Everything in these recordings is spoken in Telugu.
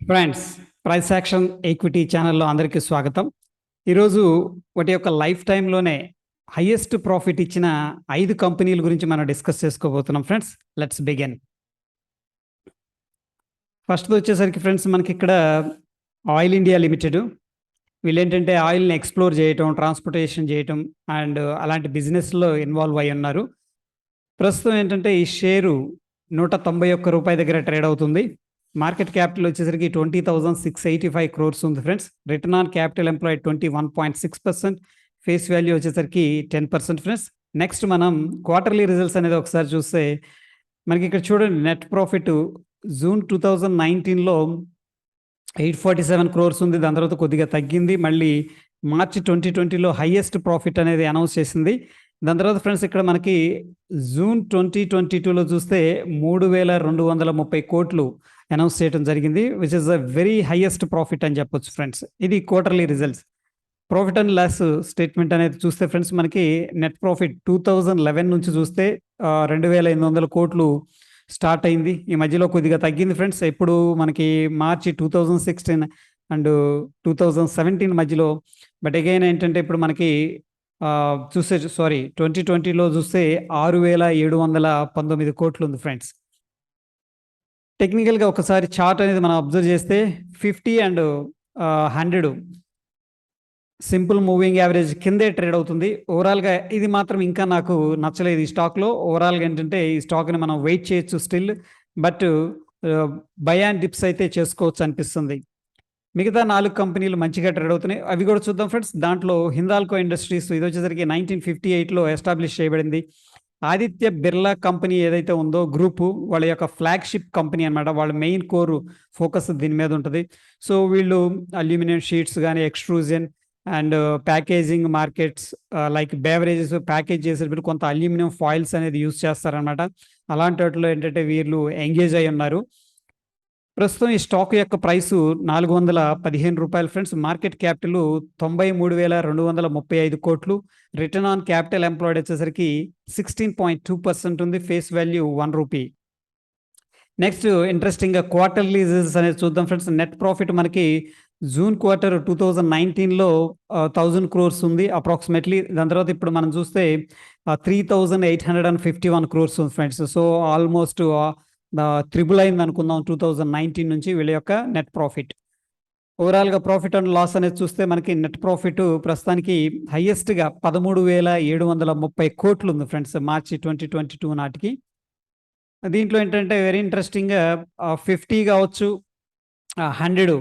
ఫ్రెండ్స్, ప్రైస్ యాక్షన్ ఈక్విటీ ఛానల్లో అందరికీ స్వాగతం. ఈరోజు వాటి యొక్క లైఫ్ టైంలోనే హైయెస్ట్ ప్రాఫిట్ ఇచ్చిన 5 కంపెనీల గురించి మనం డిస్కస్ చేసుకోబోతున్నాం. Friends, let's begin. ఫస్ట్ వచ్చేసరికి ఫ్రెండ్స్, మనకి ఇక్కడ ఆయిల్ ఇండియా లిమిటెడ్. వీళ్ళేంటంటే ఆయిల్ని ఎక్స్ప్లోర్ చేయటం, ట్రాన్స్పోర్టేషన్ చేయటం అండ్ అలాంటి బిజినెస్లో ఇన్వాల్వ్ అయి ఉన్నారు. ప్రస్తుతం ఏంటంటే ఈ షేరు ₹191 దగ్గర ట్రేడ్ అవుతుంది. మార్కెట్ క్యాపిటల్ వచ్చేసరికి 20,685 crores ఉంది friends. Return on capital employed 21.6%. Face value వచ్చేసరికి 10% ఫ్రెండ్స్. నెక్స్ట్ మనం క్వార్టర్లీ రిజల్ట్స్ అనేది ఒకసారి చూస్తే మనకి ఇక్కడ చూడండి, నెట్ ప్రాఫిట్ జూన్ 2019లో 847 crores ఉంది. దాని తర్వాత కొద్దిగా తగ్గింది. మళ్ళీ మార్చి 2020లో హైయెస్ట్ ప్రాఫిట్ అనేది అనౌన్స్ చేసింది. దాని తర్వాత ఫ్రెండ్స్ ఇక్కడ మనకి జూన్ 2022లో చూస్తే 3,230 కోట్లు అనౌన్స్ చేయడం జరిగింది, which is a very highest profit అని చెప్పొచ్చు ఫ్రెండ్స్. ఇది quarterly results. Profit and loss statement అనేది చూస్తే ఫ్రెండ్స్, మనకి నెట్ ప్రాఫిట్ 2011 నుంచి చూస్తే 2,800 కోట్లు స్టార్ట్ అయింది. ఈ మధ్యలో కొద్దిగా తగ్గింది ఫ్రెండ్స్. ఎప్పుడు మనకి మార్చి 2016 అండ్ 2017 మధ్యలో. బట్ అగైన్ ఏంటంటే ఇప్పుడు మనకి చూస్తే 2020లో చూస్తే 6,719 కోట్లు ఉంది ఫ్రెండ్స్. టెక్నికల్గా ఒకసారి చార్ట్ అనేది మనం అబ్జర్వ్ చేస్తే 50 అండ్ 100 సింపుల్ మూవింగ్ యావరేజ్ కిందే ట్రేడ్ అవుతుంది. ఓవరాల్గా ఇది మాత్రం ఇంకా నాకు నచ్చలేదు ఈ స్టాక్లో. ఓవరాల్గా ఏంటంటే ఈ స్టాక్ని మనం వెయిట్ చేయొచ్చు still, but by and dips అయితే చేసుకోవచ్చు అనిపిస్తుంది. మిగతా 4 కంపెనీలు మంచిగా ట్రేడ్ అవుతున్నాయి, అవి కూడా చూద్దాం ఫ్రెండ్స్. దాంట్లో హిందాల్కో ఇండస్ట్రీస్, ఇది వచ్చేసరికి 1958లో ఎస్టాబ్లిష్ చేయబడింది. ఆదిత్య బిర్లా కంపెనీ ఏదైతే ఉందో గ్రూపు, వాళ్ళ యొక్క ఫ్లాగ్షిప్ కంపెనీ అనమాట. వాళ్ళ మెయిన్ కోర్ ఫోకస్ దీని మీద ఉంటుంది. సో వీళ్ళు అల్యూమినియం షీట్స్ కానీ, extrusion and packaging markets like beverages package చేసేటప్పుడు కొంత అల్యూమినియం ఫాయిల్స్ అనేది యూజ్ చేస్తారనమాట. అలాంటి వాటిలో ఏంటంటే వీళ్ళు ఎంగేజ్ అయి ఉన్నారు. ప్రస్తుతం ఈ స్టాక్ యొక్క ప్రైస్ ₹415 ఫ్రెండ్స్. మార్కెట్ క్యాపిటల్ 93,235 కోట్లు. రిటర్న్ ఆన్ క్యాపిటల్ ఎంప్లాయిడ్ వచ్చేసరికి 16.2% ఉంది. Face value ₹1. నెక్స్ట్ ఇంట్రెస్టింగ్గా క్వార్టర్లీ రిజల్ట్స్ అనేది చూద్దాం ఫ్రెండ్స్. నెట్ ప్రాఫిట్ మనకి జూన్ క్వార్టర్ 2019లో 1,000 crores ఉంది అప్రాక్సిమేట్లీ. దాని తర్వాత ఇప్పుడు మనం చూస్తే 3,851 crores ఉంది ఫ్రెండ్స్. సో ఆల్మోస్ట్ త్రిబుల్ అయింది అనుకుందాం 2019 నుంచి వీళ్ళ యొక్క నెట్ ప్రాఫిట్. ఓవరాల్గా ప్రాఫిట్ అండ్ లాస్ అనేది చూస్తే మనకి నెట్ ప్రాఫిట్ ప్రస్తుతానికి హైయెస్ట్గా 13,730 కోట్లు ఉంది ఫ్రెండ్స్ మార్చి 2022 నాటికి. దీంట్లో ఏంటంటే వెరీ ఇంట్రెస్టింగ్గా 50 కావచ్చు, 100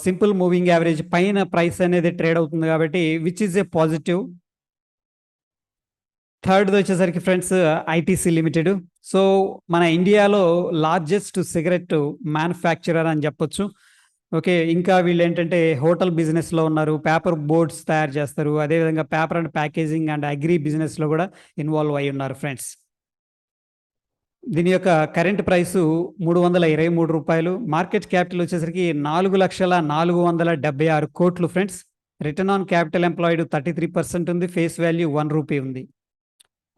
సింపుల్ మూవింగ్ యావరేజ్ పైన ప్రైస్ అనేది ట్రేడ్ అవుతుంది కాబట్టి which is a positive. Third వచ్చేసరికి ఫ్రెండ్స్ ఐటీసీ లిమిటెడ్. సో మన ఇండియాలో లార్జెస్ట్ సిగరెట్ మ్యానుఫ్యాక్చరర్ అని చెప్పొచ్చు. ఓకే, ఇంకా వీళ్ళు ఏంటంటే హోటల్ బిజినెస్లో ఉన్నారు, పేపర్ బోర్డ్స్ తయారు చేస్తారు, అదేవిధంగా paper and packaging and agri బిజినెస్లో కూడా ఇన్వాల్వ్ అయి ఉన్నారు ఫ్రెండ్స్. దీని యొక్క కరెంట్ ప్రైసు ₹323. మార్కెట్ క్యాపిటల్ వచ్చేసరికి 4,476 కోట్లు friends. Return on capital employed 33% ఉంది. ఫేస్ వాల్యూ ₹1 ఉంది.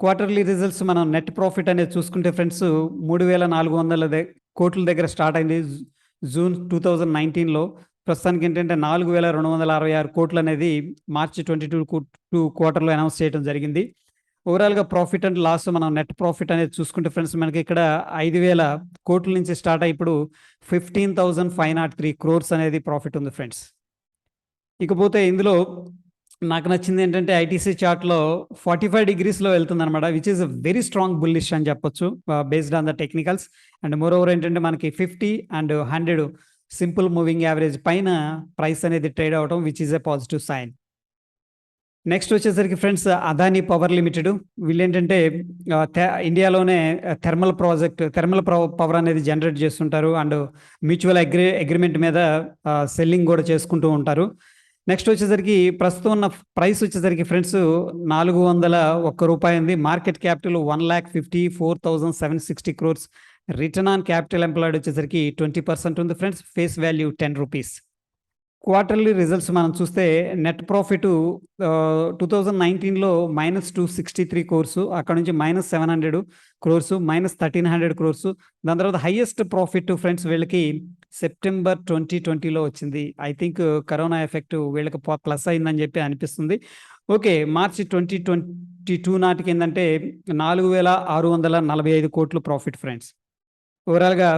క్వార్టర్లీ రిజల్ట్స్ మనం నెట్ ప్రాఫిట్ అనేది చూసుకుంటే ఫ్రెండ్స్ 3,400 కోట్ల దగ్గర స్టార్ట్ అయింది జూన్ 2019లో. ప్రస్తుతానికి ఏంటంటే 4,266 కోట్లు అనేది మార్చి 2022 క్వార్టర్లో అనౌన్స్ చేయడం జరిగింది. ఓవరాల్గా ప్రాఫిట్ అండ్ లాస్ మనం నెట్ ప్రాఫిట్ అనేది చూసుకుంటే ఫ్రెండ్స్ మనకి ఇక్కడ 5,000 కోట్ల నుంచి స్టార్ట్ అయ్యి ఇప్పుడు 15,503 crores అనేది ప్రాఫిట్ ఉంది ఫ్రెండ్స్. ఇకపోతే ఇందులో నాకు నచ్చింది ఏంటంటే ఐటీసీ చార్ట్లో 45 degreesలో వెళ్తుంది అనమాట, which is very strong bullish అని చెప్పొచ్చు based on the technicals. And moreover ఏంటంటే మనకి 50 అండ్ 100 సింపుల్ మూవింగ్ యావరేజ్ పైన ప్రైస్ అనేది ట్రేడ్ అవడం, which is a positive sign. Next వచ్చేసరికి ఫ్రెండ్స్ అదానీ పవర్ లిమిటెడ్. వీళ్ళు ఏంటంటే ఇండియాలోనే థర్మల్ పవర్ అనేది జనరేట్ చేస్తుంటారు అండ్ మ్యూచువల్ అగ్రిమెంట్ మీద సెల్లింగ్ కూడా చేసుకుంటూ ఉంటారు. నెక్స్ట్ వచ్చేసరికి ప్రస్తుతం ఉన్న ప్రైస్ వచ్చేసరికి ఫ్రెండ్స్ ₹401 ఉంది. Market capital 1,54,760 crores. Return on capital employed వచ్చేసరికి 20% ఉంది friends. Face value ₹10. Quarterly results మనం చూస్తే నెట్ ప్రాఫిట్ 2019లో -263 crores, అక్కడ నుంచి -700 crores, -1,300 crores. దాని తర్వాత హైయెస్ట్ ప్రాఫిట్ ఫ్రెండ్స్ వీళ్ళకి సెప్టెంబర్ 2020లో వచ్చింది. ఐ థింక్ కరోనా ఎఫెక్ట్ వీళ్ళకి ప్లస్ అయిందని చెప్పి అనిపిస్తుంది. ఓకే. మార్చి 2022 నాటికేందంటే 4,645,00,00,000 ప్రాఫిట్ ఫ్రెండ్స్. ఓవరాల్‌గా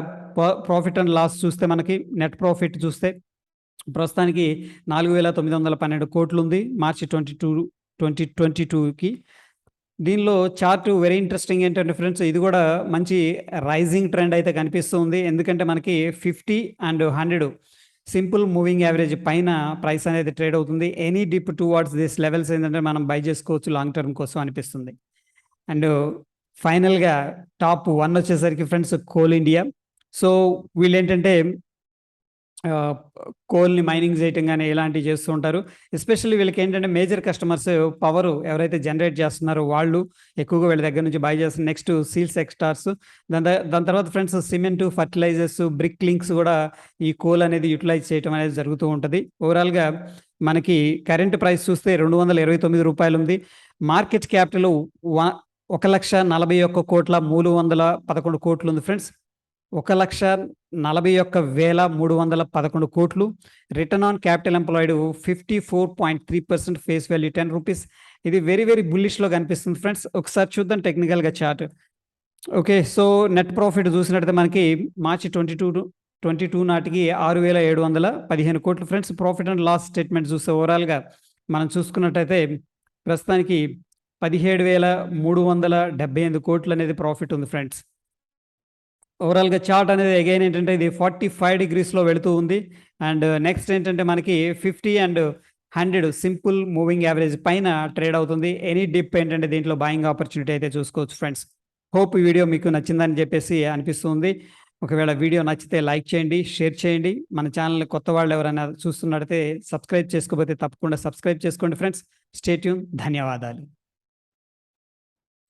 ప్రాఫిట్ అండ్ లాస్ చూస్తే మనకి నెట్ ప్రాఫిట్ చూస్తే ప్రస్తుతానికి 4,912,00,00,000 ఉంది. మార్చి 2022కి. దీనిలో చార్ట్ వెరీ ఇంట్రెస్టింగ్ ఏంటంటే ఫ్రెండ్స్ ఇది గూడా మంచి రైజింగ్ ట్రెండ్ అయితే కనిపిస్తుంది. ఎందుకంటే మనకి 50 అండ్ 100 సింపుల్ మూవింగ్ యావరేజ్ పైన ప్రైస్ అనేది ట్రేడ్ అవుతుంది. Any dip towards this levels ఏంటంటే మనం బై చేసుకోవచ్చు లాంగ్ టర్మ్ కోసం అనిపిస్తుంది. అండ్ ఫైనల్‌గా టాప్ 1 వచ్చేసరికి ఫ్రెండ్స్ కోల్ ఇండియా. సో వీళ్ళేంటంటే ఆహ్, కోల్‌ని మైనింగ్ చేయటం గాని ఇలాంటివి చేస్తూ ఉంటారు. ఎస్పెషల్లీ వీళ్ళకేంటంటే మేజర్ కస్టమర్స్ పవరు ఎవరైతే జనరేట్ చేస్తున్నారో వాళ్ళు ఎక్కువగా వీళ్ళ దగ్గర నుంచి బై చేస్తున్నారు. నెక్స్ట్ సీల్ సెక్టార్స్ దాని తర్వాత friends cement, fertilisers, brick links గూడా ఈ కోల్ అనేది యుటిలైజ్ చేయటం అనేది జరుగుతూ ఉంటది. ఓవరాల్‌గా మనకి కరెంట్ ప్రైస్ చూస్తే రూ. 229 ఉంది. మార్కెట్ క్యాపిటల్ వ 1,41,311,00,000 ఉంది friends. 1,41,311,00,000 return on capital employed 54.3% face value రూ. 10. ఇది వెరీ వెరీ బుల్లిష్‌లో కనిపిస్తుంది ఫ్రెండ్స్. ఒకసారి చూద్దాం టెక్నికల్‌గా chart. Okay. So net profit చూసినట్టయితే మనకి మార్చి 22 నాటికి 6,715,00,00,000 friends. Profit and loss statement చూస్తే ఓవరాల్‌గా మనం చూసుకున్నట్టయితే ప్రస్తుతానికి 17,378,00,00,000 అనేది ప్రాఫిట్ ఉంది ఫ్రెండ్స్. ఓవరాల్‌గా చార్ట్ అనేది అగైన్ ఏంటంటే ఇది 45 డిగ్రీస్‌లో వెళుతూ ఉంది. అండ్ నెక్స్ట్ ఏంటంటే మనకి 50 అండ్ 100 సింపుల్ మూవింగ్ యావరేజ్ పైన ట్రేడ్ అవుతుంది. ఎనీ డిప్ ఏంటంటే దీంట్లో బయింగ్ ఆపర్చునిటీ అయితే చూసుకోవచ్చు ఫ్రెండ్స్. హోప్ ఈ వీడియో మీకు నచ్చిందని చెప్పేసి అనిపిస్తుంది. ఒకవేళ వీడియో నచ్చితే లైక్ చేయండి, షేర్ చేయండి. మన ఛానల్‌ని కొత్త వాళ్ళు ఎవరైనా చూస్తున్నట్టయితే సబ్స్క్రైబ్ చేసుకోకపోతే తప్పకుండా సబ్స్క్రైబ్ చేసుకోండి ఫ్రెండ్స్. Stay tune. ధన్యవాదాలు.